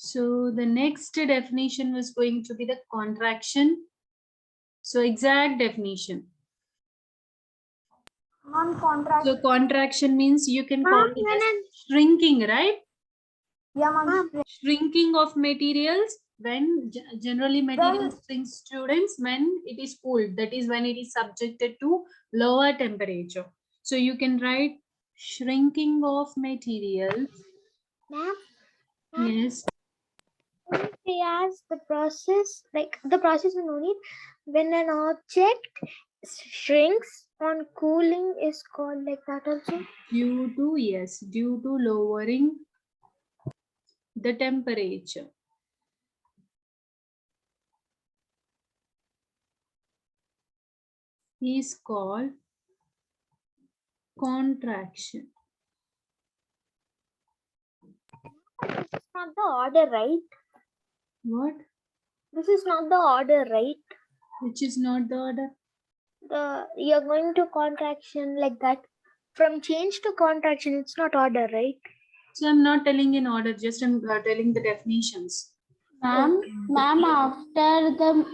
So the next definition was going to be the contraction. So exact definition. Non-contraction. So contraction means you can call it as shrinking, right? Yeah, ma'am. Shrinking of materials when generally materials shrink, students, when it is cooled, that is when it is subjected to lower temperature. So you can write shrinking of materials. Ma'am? Yes. Say as the process, like the process we know it, when an object shrinks on cooling is called like that also. Due to lowering the temperature. Is called contraction. This is not the order, right? What? This is not the order, right? Which is not the order? You're going to contraction like that. From change to contraction, it's not order, right? So I'm not telling in order, just I'm telling the definitions. Ma'am, after the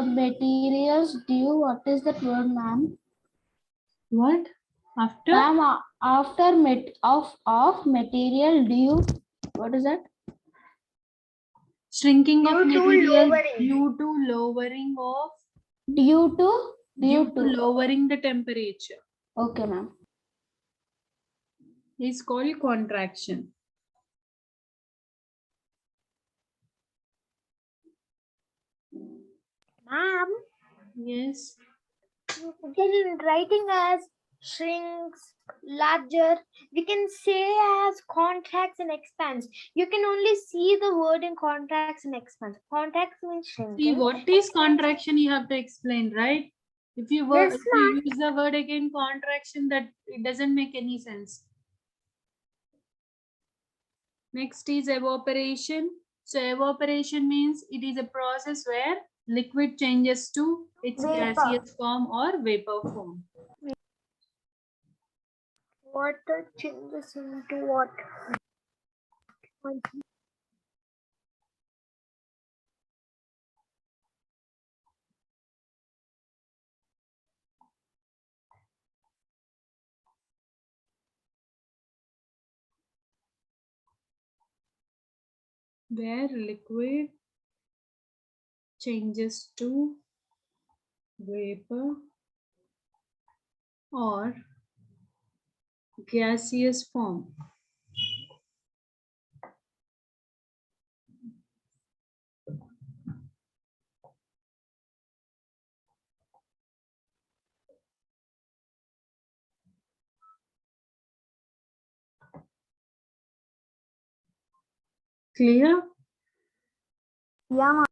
materials due, what is that word, ma'am? What? After? Ma'am, after of material due, what is that? Shrinking of Due to material lowering. due to lowering of Due to lowering the temperature Okay, ma'am. is called contraction. Ma'am, Yes. then writing as shrinks, larger, we can say as contracts and expands. You can only see the word in contracts and expands. Contracts means shrinking. See, what is contraction you have to explain, right? If you Yes, if you use the word again contraction, that it doesn't make any sense. Next is evaporation. So evaporation means it is a process where liquid changes to its Vapor. gaseous form or vapor form. Water changes into what? Where liquid changes to vapor or gaseous form. Clear? Yeah, ma'am.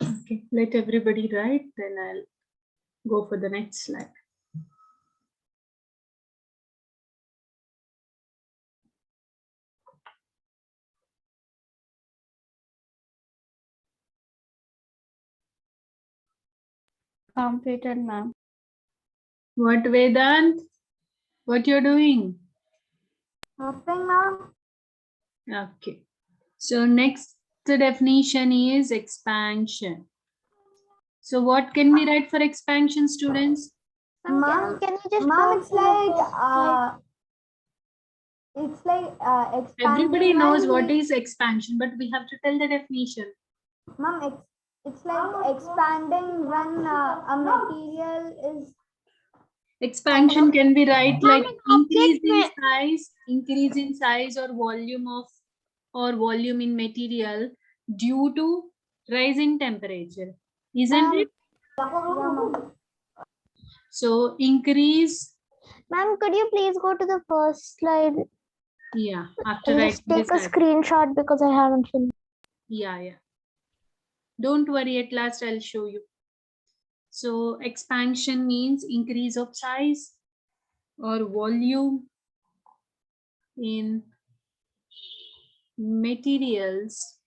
Okay, let everybody write, then I'll go for the next slide. Completed, ma'am. What, Vedant? What you're doing? Nothing, ma'am. Okay. So next the definition is expansion. So what can we write for expansion, students? Ma'am, Can you just ma'am, it's like expanding. Everybody knows when what is expansion, but we have to tell the definition. Ma'am, it's like expanding when a material is. Expansion can be write like object increase in size or volume in material due to rise in temperature, isn't it? So increase. Ma'am, could you please go to the first slide? Yeah, after I'll just writing take a this. screenshot because I haven't finished. Yeah. Don't worry, at last I'll show you. So expansion means increase of size or volume in materials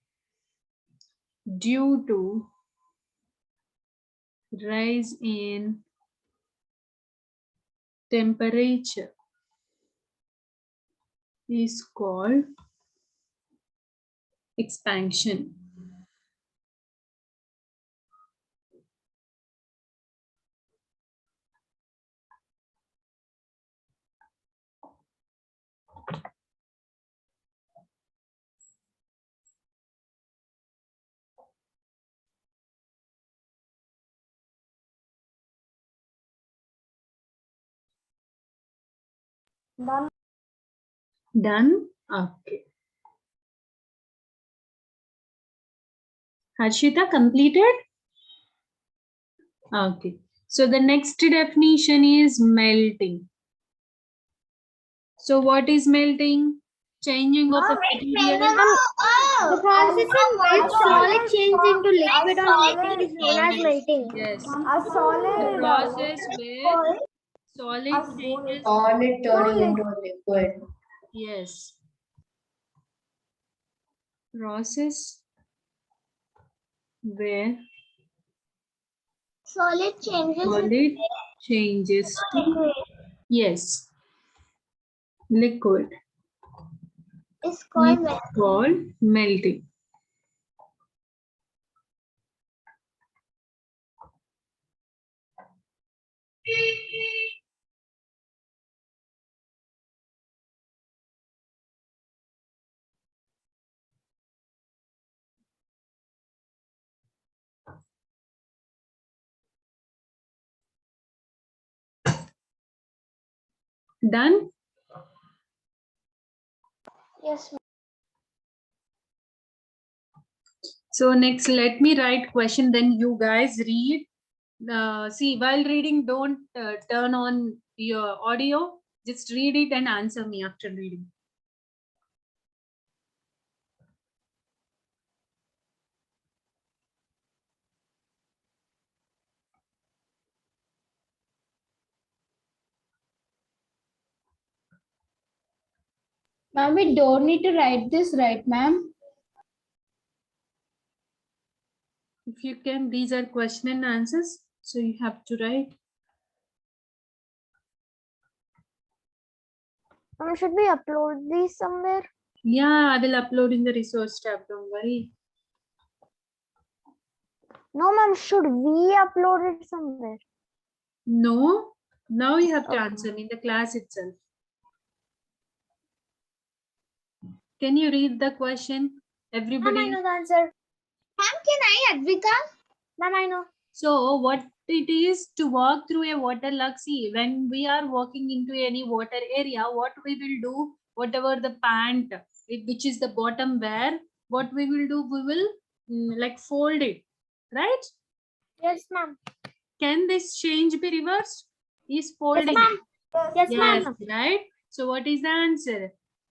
due to rise in temperature is called Expansion. Done. Done? Okay. Harshita, completed? Okay. So the next definition is melting. So what is melting? Changing of a material. The process in which solid changes into liquid or metal is known as melting. Yes. A The solid. process where solid changes. Solid turning into a liquid. Yes. Process where Solid changes solid changes to, yes, liquid is is called melting. Done? Yes. So next, let me write question, then you guys read. See, while reading, don't turn on your audio. Just read it and answer me after reading. Ma'am, we don't need to write this, right, ma'am? If you can, these are question and answers. So you have to write. Should we upload these somewhere? Yeah, I will upload in the resource tab. Don't worry. No, ma'am. Should we upload it somewhere? No, now you have to Okay. answer in the class itself. Can you read the question? Everybody. Ma'am, I know the answer. Ma'am, can I, Advika? Ma'am, I know. So what it is to walk through a water log. See, when we are walking into any water area, what we will do, whatever the pant, which is the bottom wear, what we will do, we will like fold it, right? Yes, ma'am. Can this change be reversed? Is folding? ma'am. Yes, Yes, ma'am. right? So what is the answer?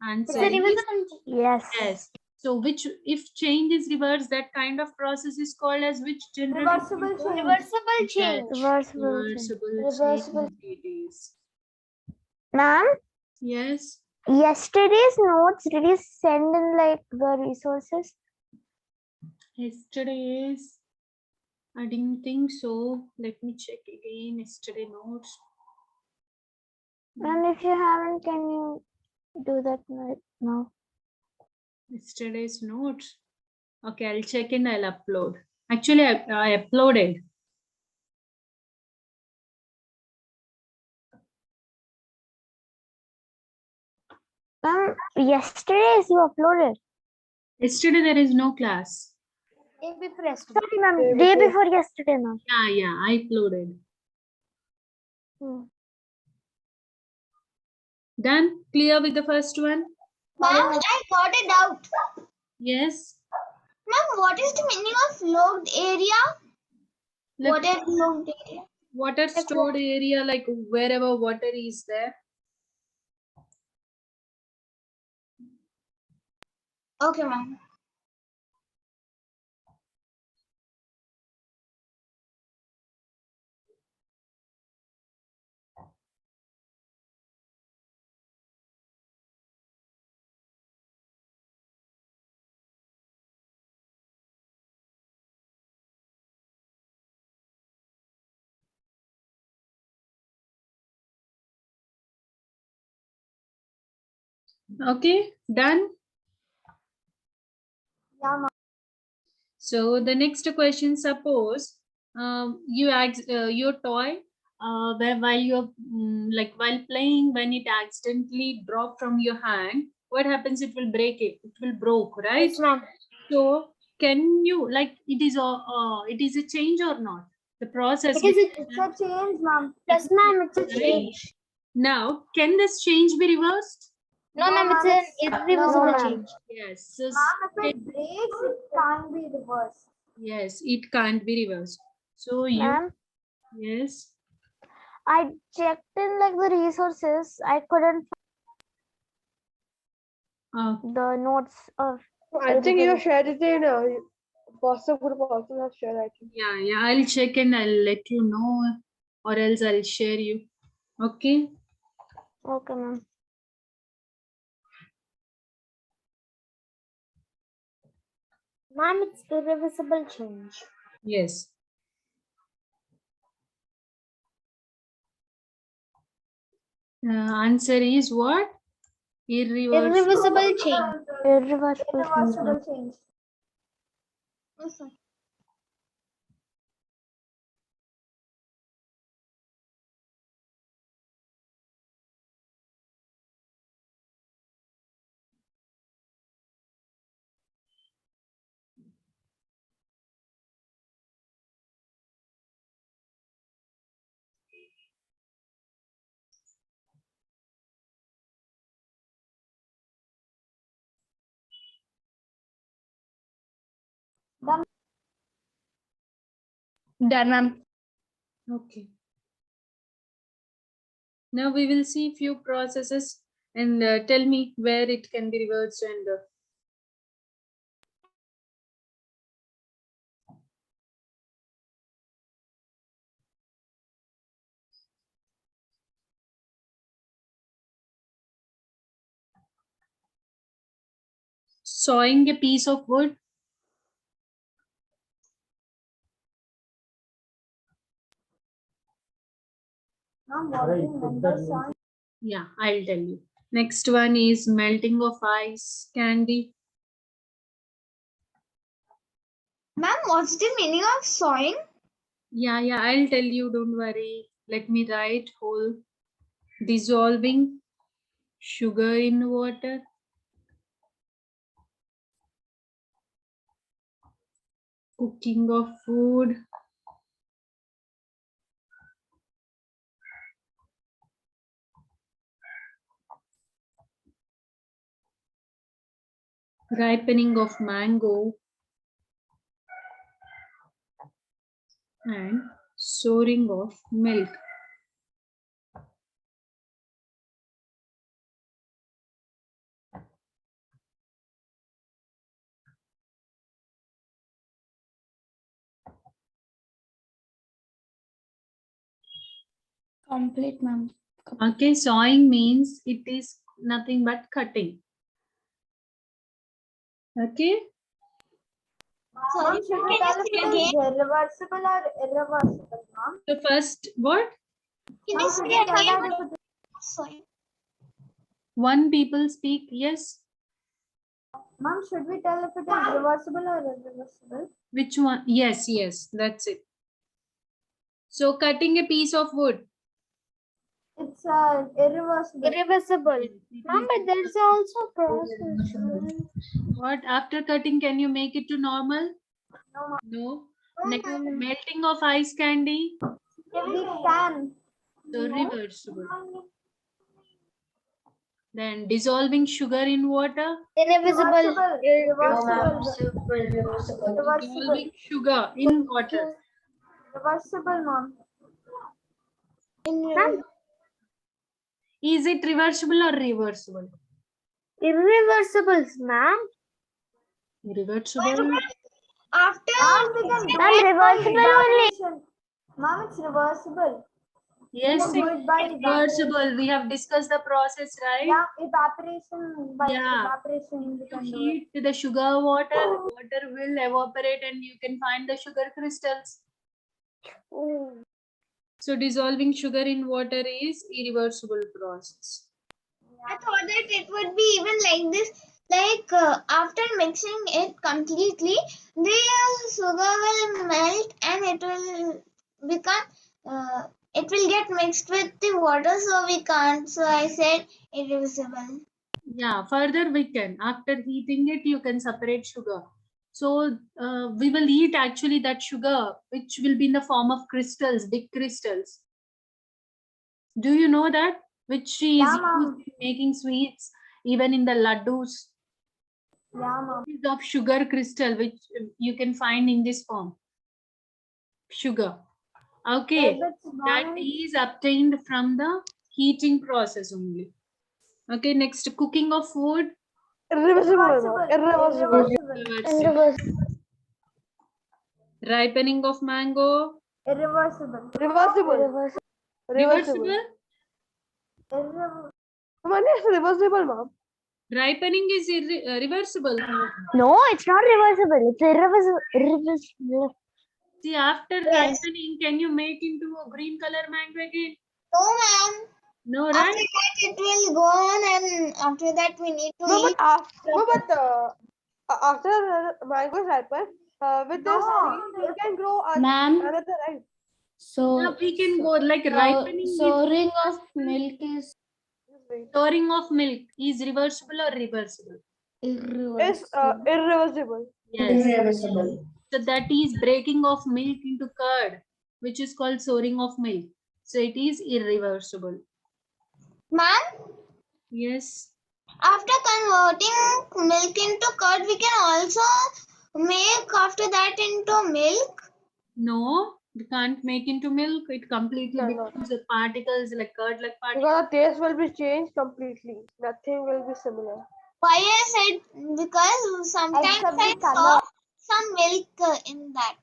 It's Answer a is reversible. Yes. yes. So which, if change is reversed, that kind of process is called as which generally? Reversible change. Reversible change. Yes, reversible change it is. Ma'am, Yes. yesterday's notes, did you send in like the resources? Yesterday's, I didn't think so. Let me check again. Yesterday notes. Ma'am, if you haven't, can you do that right now? Yesterday's notes. Okay, I'll check and I'll upload. Actually, I uploaded. Ma'am, yesterday's you uploaded. Yesterday there is no class. Day before yesterday. Sorry, ma'am. Day before yesterday, ma'am. Yeah, I uploaded. Done? Clear with the first one? Ma'am, I got a doubt. Yes. Ma'am, what is the meaning of logged area? Like, What is logged area? water stored area, like wherever water is there. Okay, ma'am. Okay, done? Yeah, ma'am. So the next question, suppose your toy while you're while playing, when it accidentally drop from your hand, what happens? It will break it. It will broke, right? Yes, ma'am. So can you it is a change or not? The process. It is a It's a change, ma'am. yes, ma'am. It's a Right. change. Now, can this change be reversed? No, ma'am. It's ma'am, an no, irreversible ma'am. change. Yes. So Ma'am, if it breaks, it can't be reversed. yes, it can't be reversed. So you Ma'am, yes. I checked in like the resources. I couldn't Uh, find the notes of. I think you shared it in WhatsApp group also have shared, I think. yeah, I'll check and I'll let you know, or else I'll share you. Okay. Okay, ma'am. Ma'am, it's irreversible change. Yes. Answer is what? Irreversible. Irreversible change. Irreversible change. Done. Done, ma'am. Okay. Now we will see few processes and tell me where it can be reversed and sawing a piece of wood. Ma'am, what do you mean by sawing? Yeah, I'll tell you. Next one is melting of ice candy. Ma'am, what's the meaning of sawing? Yeah, I'll tell you. Don't worry. Let me write whole. Dissolving sugar in water. Cooking of food. Ripening of mango. And souring of milk. Complete, ma'am. Okay, sawing means it is nothing but cutting. Okay. Ma'am, should we tell if it is reversible or irreversible, ma'am? So first, what? Ma'am, should we tell that if it Sawing. One people speak, yes. Ma'am, should we tell if it is reversible or irreversible? Which one? Yes, that's it. So cutting a piece of wood. It's irreversible. Irreversible. Ma'am, but there is also a process. What? After cutting, can you make it to normal? No, ma'am. No. Next, melting of ice candy. We can. So reversible. Then dissolving sugar in water. Irreversible. Reversible. Dissolving sugar in water. Reversible, ma'am. Ma'am, Is it reversible or reversible? irreversible, ma'am. Reversible. After Ma'am, we can do Ma'am, it by reversible only. evaporation. Ma'am, it's reversible. Yes, We can do it by reversible. We have discussed the process, right? Yeah, evaporation. By Yeah. evaporation, we You can do it. heat the sugar water will evaporate and you can find the sugar crystals. So dissolving sugar in water is irreversible process. I thought that it would be even like this, like after mixing it completely, the sugar will melt and it will become, it will get mixed with the water, so we can't. So I said irreversible. Yeah, further we can, after heating it, you can separate sugar. So we will eat actually that sugar, which will be in the form of crystals, big crystals. Do you know that? Which is Yeah, used ma'am. in making sweets, even in the laddus. Yeah, ma'am. Is of sugar crystal, which you can find in this form. Sugar. Okay, If it's that not, is obtained from the heating process only. Okay, next, cooking of food. Irreversible. Irreversible. Reversible. Ripening of mango. Irreversible. Reversible. Reversible. Irreversible. Ma'am, it's reversible, ma'am. Ripening is reversible. No, it's not reversible. It's irreversible. Irreversible. See, after Yes. ripening, can you make into a green color mango again? No, ma'am. No, After right? that, it will go on, and after that, we need to No, eat. after mango is ripen, with this seed, you can grow Ma'am, another, right? so Yeah, we can go like so ripening is storing of milk is storing of milk is reversible or reversible? It's irreversible. irreversible. Yes. So that is breaking of milk into curd, which is called storing of milk. So it is irreversible. Ma'am, Yes. after converting milk into curd, we can also make after that into milk. No, we can't make into milk. It completely No. becomes the particles like curd like particles. Because the taste will be changed completely. Nothing will be similar. Why I said, because sometimes Except I the saw color. some milk in that.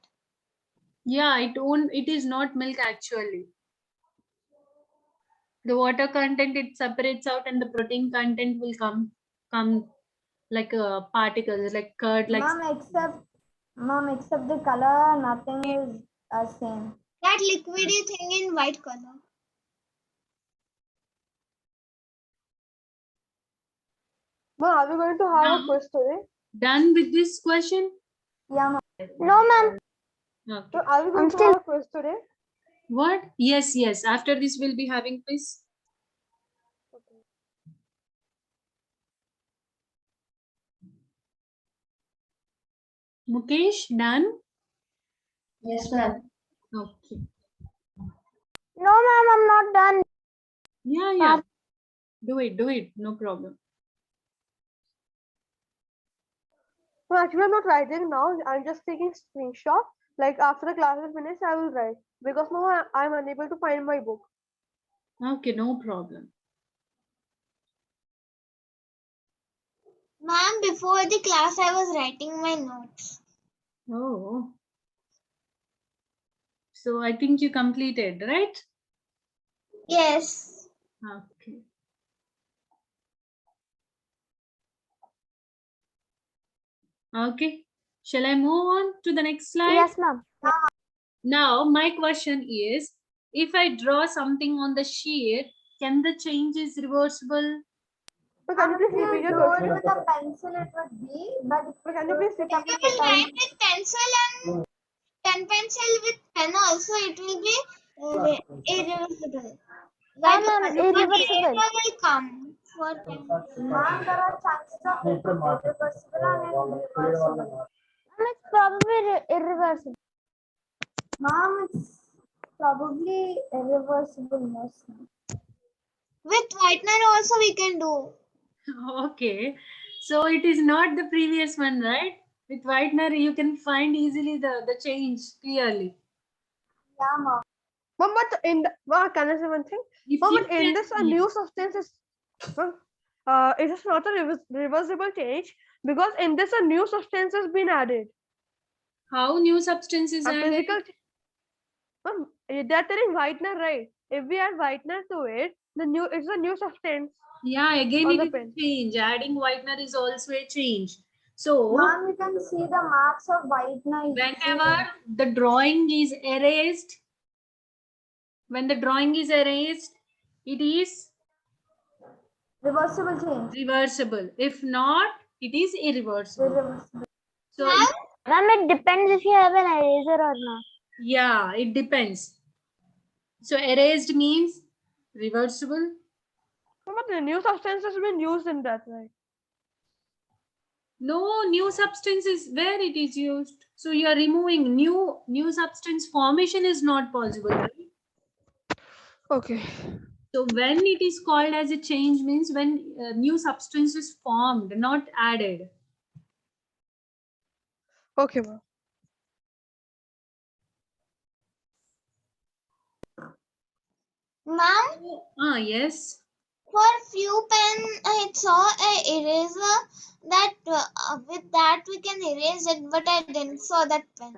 Yeah, it is not milk actually. The water content it separates out and the protein content will come like particles like curd like Ma'am, except the color, nothing is same. That liquidy thing in white color. Ma'am, are we going to have a Now, quiz today? done with this question? Yeah, ma'am. No, ma'am. Okay. So are we going to have a quiz today? What? Yes, yes. After this we'll be having quiz. Mukesh, done? Yes, ma'am. Okay. No, ma'am, I'm not done. Yeah. Do it. No problem. No, actually, I'm not writing now. I'm just taking screenshot. Like after the class is finished, I will write because now I'm unable to find my book. Okay, no problem. Ma'am, before the class, I was writing my notes. Oh. So I think you completed, right? Yes. Okay. Okay. Shall I move on to the next slide? Yes, ma'am. Now, my question is, if I draw something on the sheet, can the change is reversible? So can you please repeat your Do it question? with a pencil, it would be, but So can you please repeat If your you will question? write with pencil and pen pencil with pen also, it will be irreversible. Ma'am, But irreversible. paper will come for pen. ma'am, there are chances of it irreversible and irreversible. Ma'am, it's probably irreversible. Ma'am, it's probably irreversible mostly. With whitener also we can do. Okay. So it is not the previous one, right? With whitener, you can find easily the change clearly. Yeah, ma'am. Ma'am, but can I say one thing? If Ma'am, you but in can- this, a new substance is, it is not a reversible change because in this, a new substance has been added. How new substances A are physical. Ma'am, they're telling whitener, right? If we add whitener to it, it's a new substance. Yeah, again on it the is a pen. change. Adding whitener is also a change. So Ma'am, you can see the marks of whitener. whenever the drawing is erased, when the drawing is erased, it is Reversible change. reversible. If not, it is irreversible. Irreversible. So Ma'am, it depends if you have an eraser or not. yeah, it depends. So erased means reversible. But the new substance has been used in that, right? No, new substance is where it is used. So you are removing new substance formation is not possible, right? Okay. So when it is called as a change means when new substance is formed, not added. Okay, ma'am. Ma'am, Yes. for few pen, I saw a eraser that with that we can erase it, but I didn't saw that pen.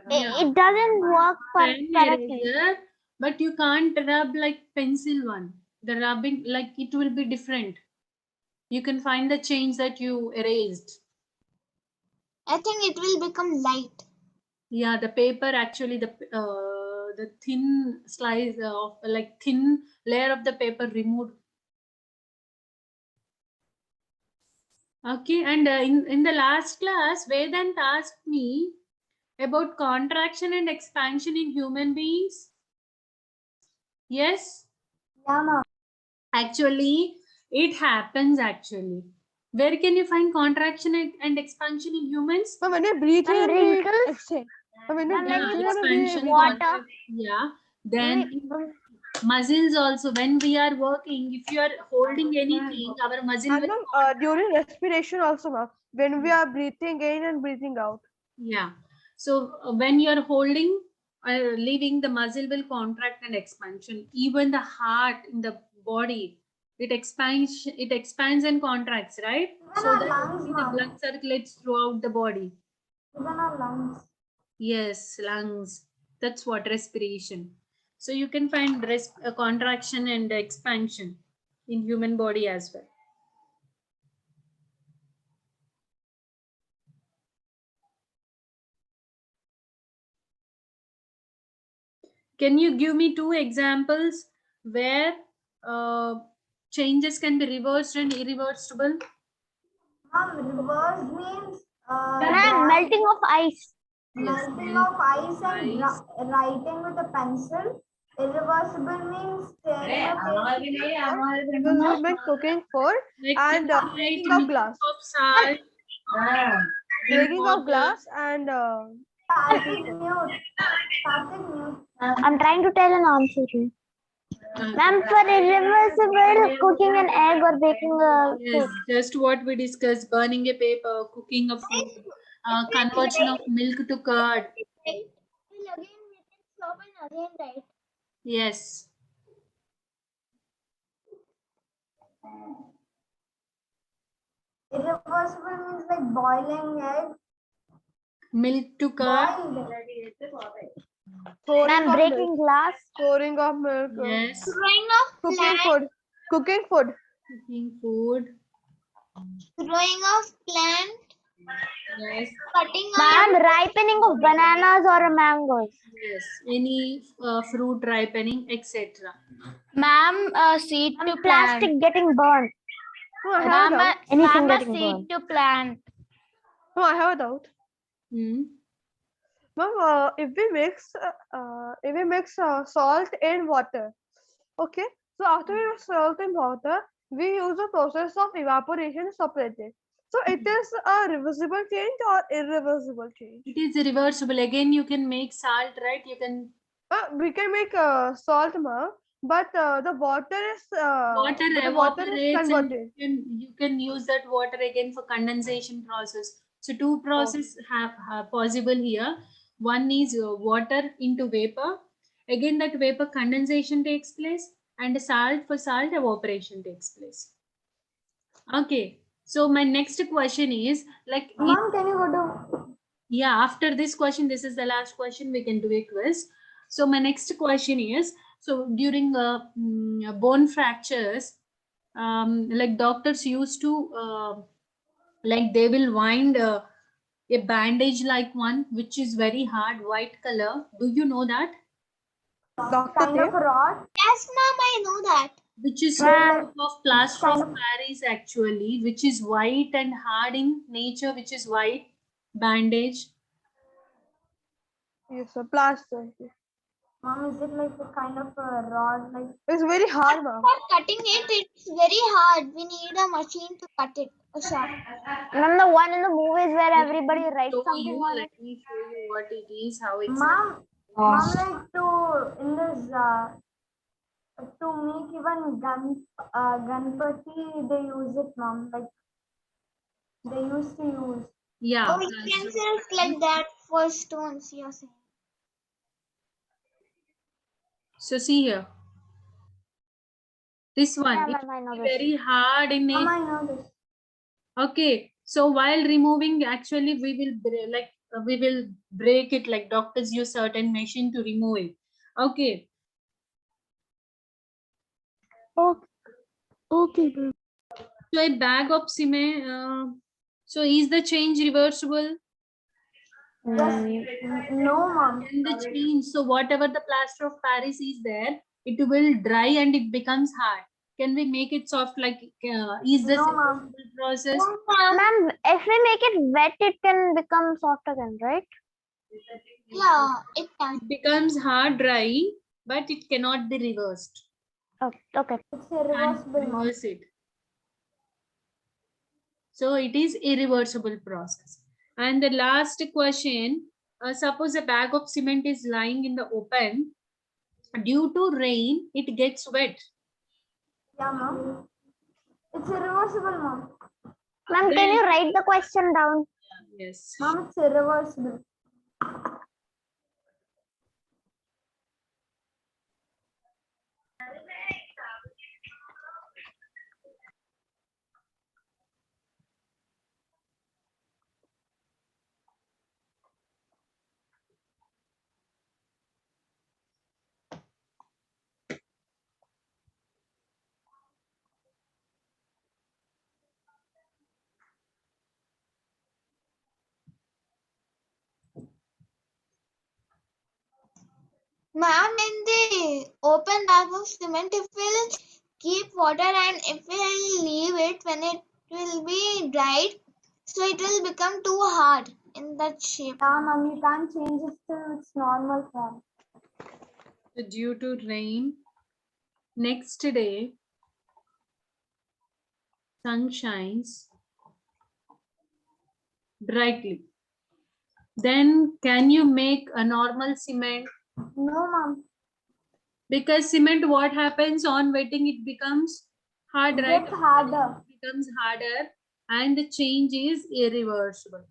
Yeah. It doesn't work Pen correctly. eraser, but you can't rub like pencil one. The rubbing, like it will be different. You can find the change that you erased. I think it will become light. Yeah, the paper actually the thin slice of like thin layer of the paper removed. Okay, and in the last class, Vedant asked me about contraction and expansion in human beings. Yes, Yeah, ma'am. actually, it happens actually. Where can you find contraction and expansion in humans? But when you breathe Ma'am, in, we wrinkles. exhale. But when you Ma'am, breathe when in, you Expansion, we water. contract, yeah. Then muscles also, when we are working, if you are holding anything, our muscle and will ma'am, during respiration also, ma'am, when we are breathing in and breathing out. yeah. So when you are holding or leaving, the muscle will contract and expansion. Even the heart in the body, it expands and contracts, right? Even So our that lungs, the ma'am. blood circulates throughout the body. Even our lungs. Yes, lungs. That's what respiration. So you can find contraction and expansion in human body as well. Can you give me 2 examples where changes can be reversed and irreversible? Reverse means Ma'am, melting of ice. melting of ice and Ice. writing with a pencil. Irreversible means tearing a paper. Reversible means cooking food Like and right, breaking of glass. of salt, in Breaking of water. glass and Starting mute. Starting mute. I'm trying to tell an answer here. Ma'am, for irreversible, cooking an egg or baking a Yes, cake. just what we discussed: burning a paper, cooking a food, conversion of milk to curd. Again, we can stop and again write. Yes. Irreversible means like boiling egg. Milk to curd. pouring Ma'am, of breaking milk. glass. Pouring of milk. Yes. Throwing of Cooking plant, food. Cooking food. Cooking food. throwing of plant, Yes. cutting of Ma'am, ripening of bananas or mangoes. Yes. Any fruit ripening, etc. Ma'am, seed to plant. Plastic getting burned. No, I have a doubt. Anything Ma'am, getting seed burned. to plant. No, I have a doubt. Hmm. Ma'am, if we mix salt in water, okay. So after we mix salt in water, we use the process of evaporation to separate it. So it is a reversible change or irreversible change. It is reversible. Again, you can make salt, right? You can We can make salt, ma'am, but the water is water evaporates and converted. you can use that water again for condensation process. So two process have possible here. One is water into vapor. Again, that vapor condensation takes place, and salt for salt evaporation takes place. Okay. So my next question is like Mom, can you go to? yeah, after this question, this is the last question, we can do a quiz. So my next question is, so during bone fractures, like doctors used to like they will wind a bandage like one which is very hard, white color. Do you know that? Doctor Kind of tape. a rod. yes, ma'am, I know that. which is Ma'am. of plaster of Paris actually, which is white and hard in nature, which is white bandage. Yes, sir. Plaster. Mom, is it like a kind of a rod? Like It's very hard, ma'am. For cutting it, it's very hard. We need a machine to cut it. A sharp. Ma'am, the one in the movies where everybody writes Show something you, on let it. me show you what it is, how it's mom, like to in this to make even Ganpati, they use it, mom. Like they used to use. yeah. Oh, plaster of utensils Paris. like that for stones, you're saying. So see here. This one Yeah, is ma'am, I know this. very hard in Mom, nature. I know this. Okay, so while removing, actually we will we will break it, like doctors use certain machine to remove it. Okay. Okay. So a bag of cement. So is the change reversible? No, mom. Can the change? So whatever the plaster of Paris is there, it will dry and it becomes hard. Can we make it soft? Like is this No, a ma'am. process? Ma'am, if we make it wet, it can become soft again, right? Yeah, it can. It becomes hard drying, but it cannot be reversed. Oh, okay. It's Can't irreversible, mom. reverse it. So it is irreversible process. And the last question, suppose a bag of cement is lying in the open. Due to rain, it gets wet. Yeah, mom. It's irreversible, mom. Ma'am, can you write the question down? Yes. Mom, it's irreversible. Ma'am, in the open bag of cement, if we'll keep water and if we'll leave it when it will be dried, so it will become too hard in that shape. Yeah, mom, you can't change it to its normal form. So due to rain, next day, sun shines brightly. Then can you make a normal cement? No, mom. Because cement, what happens on wetting, it becomes hard, It right? gets harder. It becomes harder and the change is irreversible.